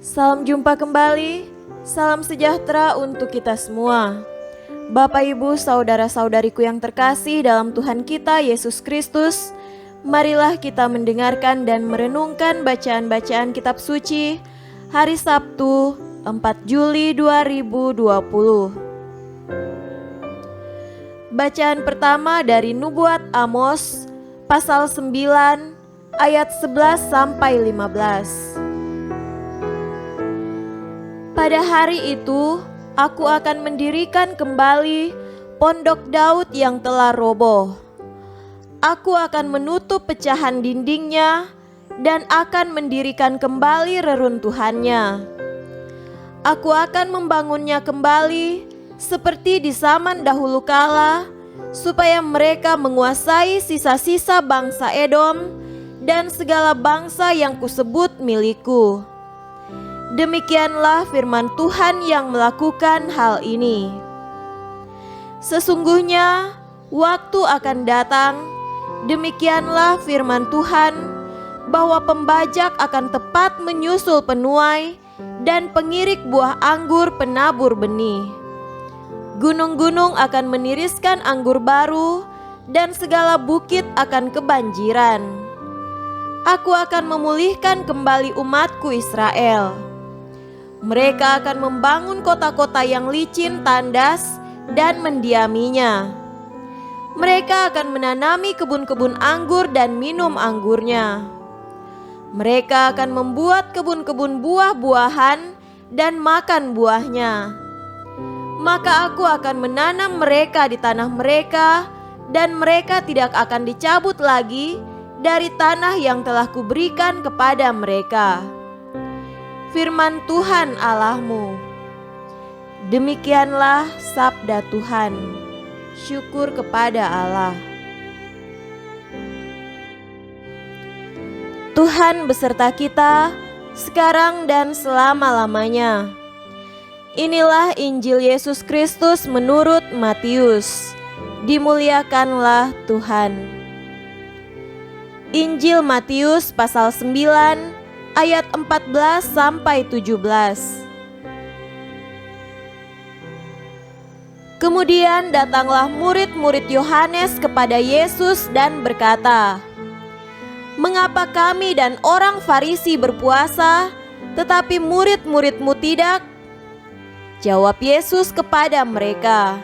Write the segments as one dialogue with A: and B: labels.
A: Salam jumpa kembali, salam sejahtera untuk kita semua. Bapak, Ibu, saudara-saudariku yang terkasih dalam Tuhan kita Yesus Kristus, marilah kita mendengarkan dan merenungkan bacaan-bacaan kitab suci hari Sabtu 4 Juli 2020. Bacaan pertama dari Nubuat Amos pasal 9 ayat 11 sampai 15. Pada hari itu, aku akan mendirikan kembali pondok Daud yang telah roboh. Aku akan menutup pecahan dindingnya dan akan mendirikan kembali reruntuhannya. Aku akan membangunnya kembali seperti di zaman dahulu kala, supaya mereka menguasai sisa-sisa bangsa Edom dan segala bangsa yang kusebut milikku. Demikianlah firman Tuhan yang melakukan hal ini. Sesungguhnya waktu akan datang, demikianlah firman Tuhan, bahwa pembajak akan tepat menyusul penuai dan pengirik buah anggur penabur benih. Gunung-gunung akan meniriskan anggur baru dan segala bukit akan kebanjiran. Aku akan memulihkan kembali umatku Israel. Mereka akan membangun kota-kota yang licin tandas dan mendiaminya. Mereka akan menanami kebun-kebun anggur dan minum anggurnya. Mereka akan membuat kebun-kebun buah-buahan dan makan buahnya. Maka aku akan menanam mereka di tanah mereka, dan mereka tidak akan dicabut lagi dari tanah yang telah kuberikan kepada mereka. Firman Tuhan Allahmu. Demikianlah sabda Tuhan. Syukur kepada Allah. Tuhan beserta kita sekarang dan selama-lamanya. Inilah Injil Yesus Kristus menurut Matius. Dimuliakanlah Tuhan. Injil Matius pasal 9 ayat 14 sampai 17. Kemudian datanglah murid-murid Yohanes kepada Yesus dan berkata, "Mengapa kami dan orang Farisi berpuasa, tetapi murid-muridmu tidak?" Jawab Yesus kepada mereka,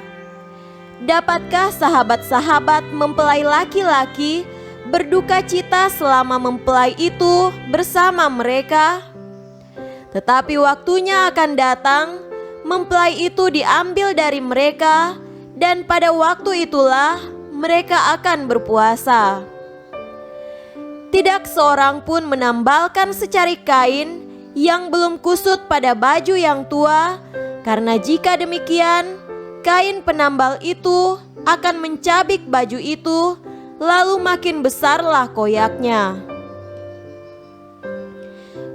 A: "Dapatkah sahabat-sahabat mempelai laki-laki berduka cita selama mempelai itu bersama mereka? Tetapi waktunya akan datang, mempelai itu diambil dari mereka, dan pada waktu itulah mereka akan berpuasa. Tidak seorang pun menambalkan secari kain yang belum kusut pada baju yang tua, karena jika demikian, kain penambal itu akan mencabik baju itu, lalu makin besarlah koyaknya.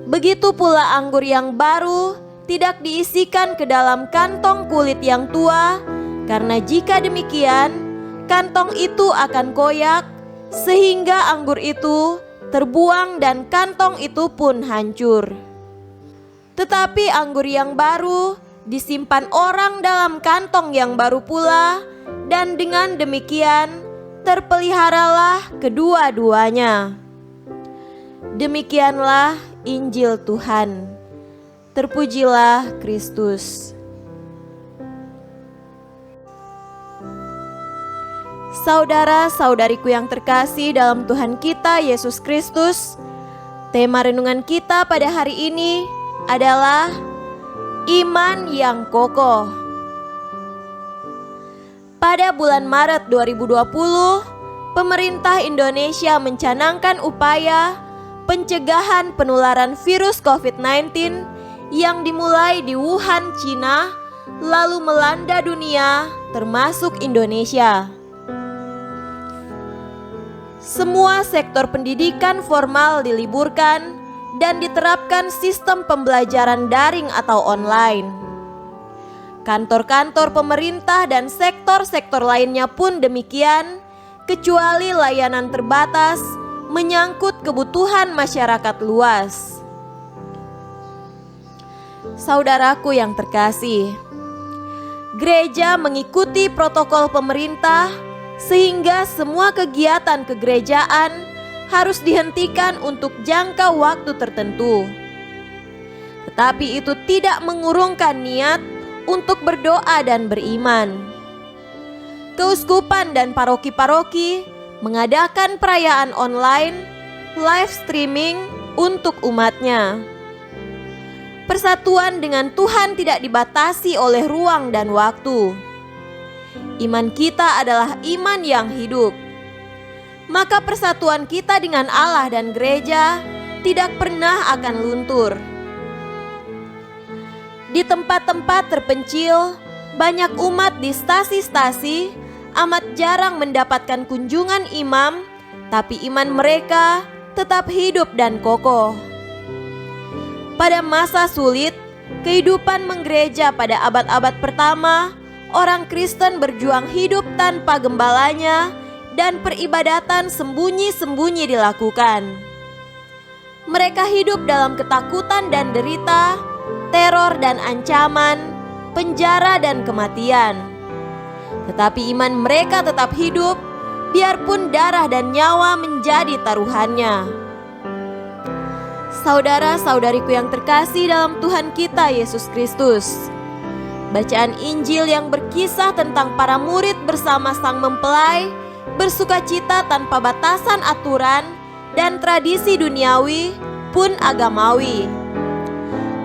A: Begitu pula anggur yang baru tidak diisikan ke dalam kantong kulit yang tua, karena jika demikian, kantong itu akan koyak, sehingga anggur itu terbuang dan kantong itu pun hancur. Tetapi anggur yang baru disimpan orang dalam kantong yang baru pula, dan dengan demikian terpeliharalah kedua-duanya." Demikianlah Injil Tuhan. Terpujilah Kristus. Saudara-saudariku yang terkasih dalam Tuhan kita Yesus Kristus, tema renungan kita pada hari ini adalah iman yang kokoh. Pada bulan Maret 2020, pemerintah Indonesia mencanangkan upaya pencegahan penularan virus COVID-19 yang dimulai di Wuhan, Cina, lalu melanda dunia, termasuk Indonesia. Semua sektor pendidikan formal diliburkan dan diterapkan sistem pembelajaran daring atau online. Kantor-kantor pemerintah dan sektor-sektor lainnya pun demikian, kecuali layanan terbatas menyangkut kebutuhan masyarakat luas. Saudaraku yang terkasih, gereja mengikuti protokol pemerintah sehingga semua kegiatan kegerejaan harus dihentikan untuk jangka waktu tertentu. Tetapi itu tidak mengurungkan niat untuk berdoa dan beriman. Keuskupan dan paroki-paroki mengadakan perayaan online, live streaming untuk umatnya. Persatuan dengan Tuhan tidak dibatasi oleh ruang dan waktu. Iman kita adalah iman yang hidup. Maka persatuan kita dengan Allah dan gereja tidak pernah akan luntur. Di tempat-tempat terpencil, banyak umat di stasi-stasi amat jarang mendapatkan kunjungan imam, tapi iman mereka tetap hidup dan kokoh. Pada masa sulit, kehidupan menggereja pada abad-abad pertama, orang Kristen berjuang hidup tanpa gembalanya dan peribadatan sembunyi-sembunyi dilakukan. Mereka hidup dalam ketakutan dan derita, teror dan ancaman, penjara dan kematian. Tetapi iman mereka tetap hidup, biarpun darah dan nyawa menjadi taruhannya. Saudara-saudariku yang terkasih dalam Tuhan kita Yesus Kristus, bacaan Injil yang berkisah tentang para murid bersama Sang Mempelai bersukacita tanpa batasan aturan dan tradisi duniawi pun agamawi.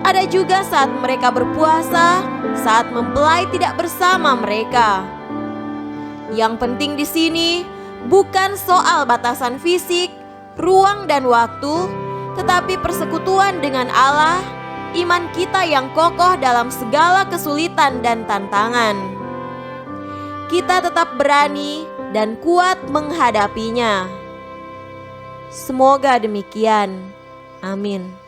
A: Ada juga saat mereka berpuasa, saat mempelai tidak bersama mereka. Yang penting di sini bukan soal batasan fisik, ruang dan waktu, tetapi persekutuan dengan Allah, iman kita yang kokoh dalam segala kesulitan dan tantangan. Kita tetap berani dan kuat menghadapinya. Semoga demikian. Amin.